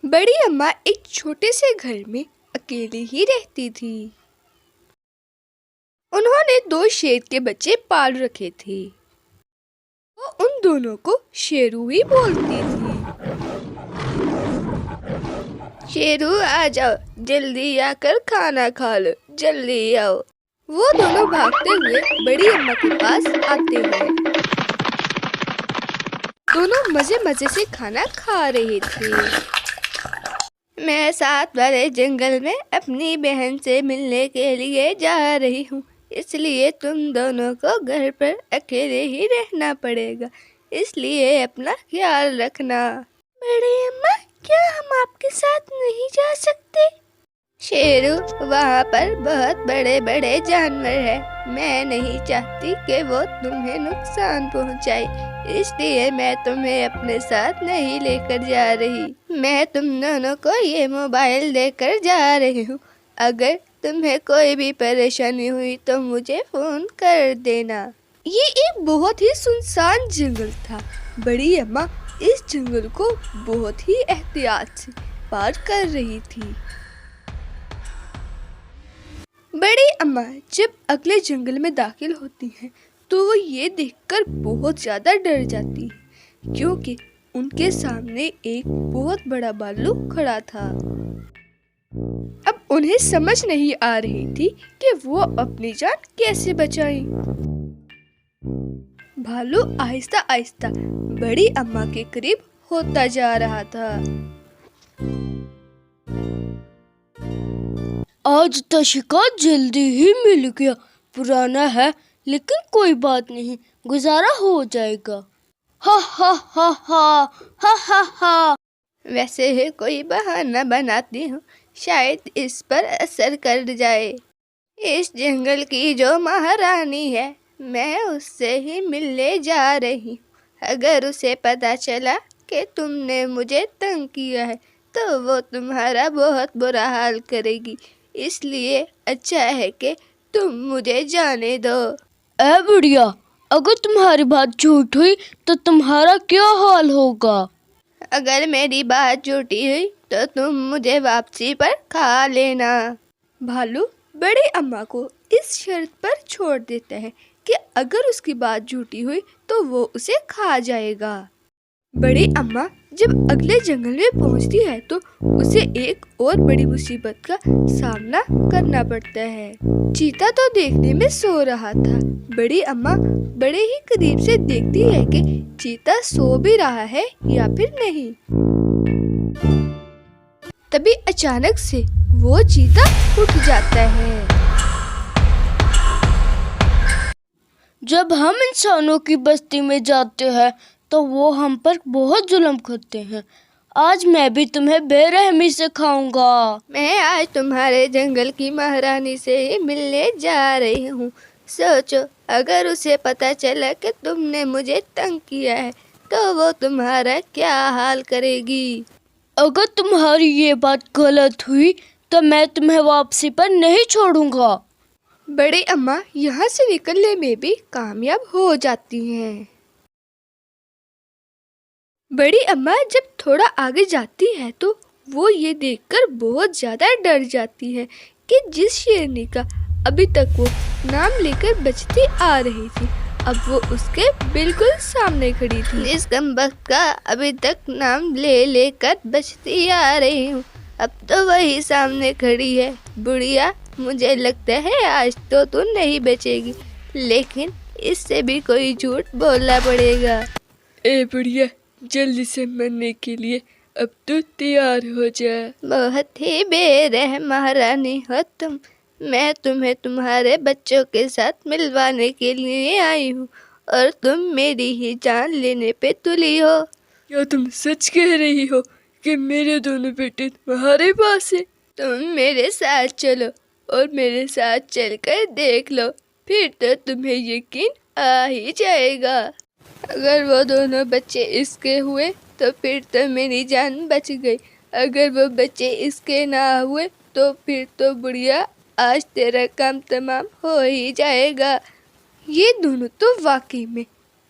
बड़ी अम्मा एक छोटे से घर में अकेली ही रहती थी। उन्होंने 2 शेर के बच्चे पाल रखे थे। वो उन दोनों को शेरू ही बोलती थी। शेरू आ जाओ, जल्दी आकर खाना खा लो, जल्दी आओ। वो दोनों भागते हुए बड़ी अम्मा के पास आते हैं। दोनों मजे मजे से खाना खा रहे थे। मैं साथ वाले जंगल में अपनी बहन से मिलने के लिए जा रही हूँ, इसलिए तुम दोनों को घर पर अकेले ही रहना पड़ेगा, इसलिए अपना ख्याल रखना। बड़ी अम्मा, क्या हम आपके साथ नहीं जा सकते? शेरू, वहाँ पर बहुत बड़े बड़े जानवर हैं। मैं नहीं चाहती कि वो तुम्हें नुकसान पहुँचाए, इसलिए मैं तुम्हें अपने साथ नहीं लेकर जा रही। मैं तुम दोनों को ये मोबाइल देकर जा रही हूँ। अगर तुम्हें कोई भी परेशानी हुई तो मुझे फोन कर देना। ये एक बहुत ही सुनसान जंगल था। बड़ी अम्मा इस जंगल को बहुत ही एहतियात से पार कर रही थी। बड़ी अम्मा जब अगले जंगल में दाखिल होती हैं तो वो ये देखकर बहुत ज्यादा डर जाती है, क्योंकि उनके सामने एक बहुत बड़ा भालू खड़ा था। अब उन्हें समझ नहीं आ रही थी कि वो अपनी जान कैसे बचाएं। भालू आहिस्ता आहिस्ता बड़ी अम्मा के करीब होता जा रहा था। आज तो शिकार जल्दी ही मिल गया। पुराना है लेकिन कोई बात नहीं, गुजारा हो जाएगा। हा हा हा हा हा हा हा। वैसे ही कोई बहाना बनाती हूँ, शायद इस पर असर कर जाए। इस जंगल की जो महारानी है, मैं उससे ही मिलने जा रही हूँ। अगर उसे पता चला कि तुमने मुझे तंग किया है तो वो तुम्हारा बहुत बुरा हाल करेगी, इसलिए अच्छा है कि तुम मुझे जाने दो। ए बुढ़िया, अगर तुम्हारी बात झूठ हुई तो तुम्हारा क्या हाल होगा? अगर मेरी बात झूठी हुई तो तुम मुझे वापसी पर खा लेना। भालू बड़ी अम्मा को इस शर्त पर छोड़ देता है कि अगर उसकी बात झूठी हुई तो वो उसे खा जाएगा। बड़ी अम्मा जब अगले जंगल में पहुंचती है तो उसे एक और बड़ी मुसीबत का सामना करना पड़ता है। चीता तो देखने में सो रहा था। बड़ी अम्मा बड़े ही करीब से देखती है कि चीता सो भी रहा है या फिर नहीं। तभी अचानक से वो चीता उठ जाता है। जब हम इंसानों की बस्ती में जाते हैं तो वो हम पर बहुत जुल्म करते हैं। आज मैं भी तुम्हें बेरहमी से खाऊंगा। मैं आज तुम्हारे जंगल की महारानी से ही मिलने जा रही हूँ। सोचो, अगर उसे पता चला कि तुमने मुझे तंग किया है तो वो तुम्हारा क्या हाल करेगी। अगर तुम्हारी ये बात गलत हुई तो मैं तुम्हें वापसी पर नहीं छोड़ूंगा। बड़ी अम्मा यहाँ से निकलने में भी कामयाब हो जाती हैं। बड़ी अम्मा जब थोड़ा आगे जाती है तो वो ये देखकर बहुत ज्यादा डर जाती है कि जिस शेरनी का अभी तक वो नाम लेकर बचती आ रही थी, अब वो उसके बिल्कुल सामने खड़ी थी। जिस कमबख्त का अभी तक नाम ले लेकर बचती आ रही हूँ, अब तो वही सामने खड़ी है। बुढ़िया, मुझे लगता है आज तो तू नहीं बचेगी, लेकिन इससे भी कोई झूठ बोलना पड़ेगा। ए बुढ़िया, जल्दी से मरने के लिए अब तो तैयार हो जा। बहुत ही बेरहम महारानी हो तुम। मैं तुम्हें तुम्हारे बच्चों के साथ मिलवाने के लिए आई हूँ और तुम मेरी ही जान लेने पे तुली हो। क्या तुम सच कह रही हो कि मेरे दोनों बेटे तुम्हारे पास हैं? तुम मेरे साथ चलो और मेरे साथ चलकर देख लो, फिर तो तुम्हें यकीन आ ही जाएगा। अगर वो दोनों बच्चे इसके हुए तो फिर तो मेरी जान बच गई। अगर वो बच्चे इसके ना हुए तो फिर तो बुढ़िया, आज तेरा काम तमाम हो ही जाएगा। ये दोनों तो वाकई में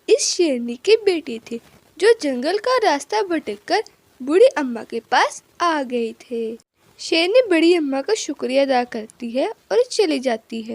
इस शेरनी के बेटे थे जो जंगल का रास्ता भटककर बूढ़ी अम्मा के पास आ गए थे। शेरनी बड़ी अम्मा का शुक्रिया अदा करती है और चली जाती है।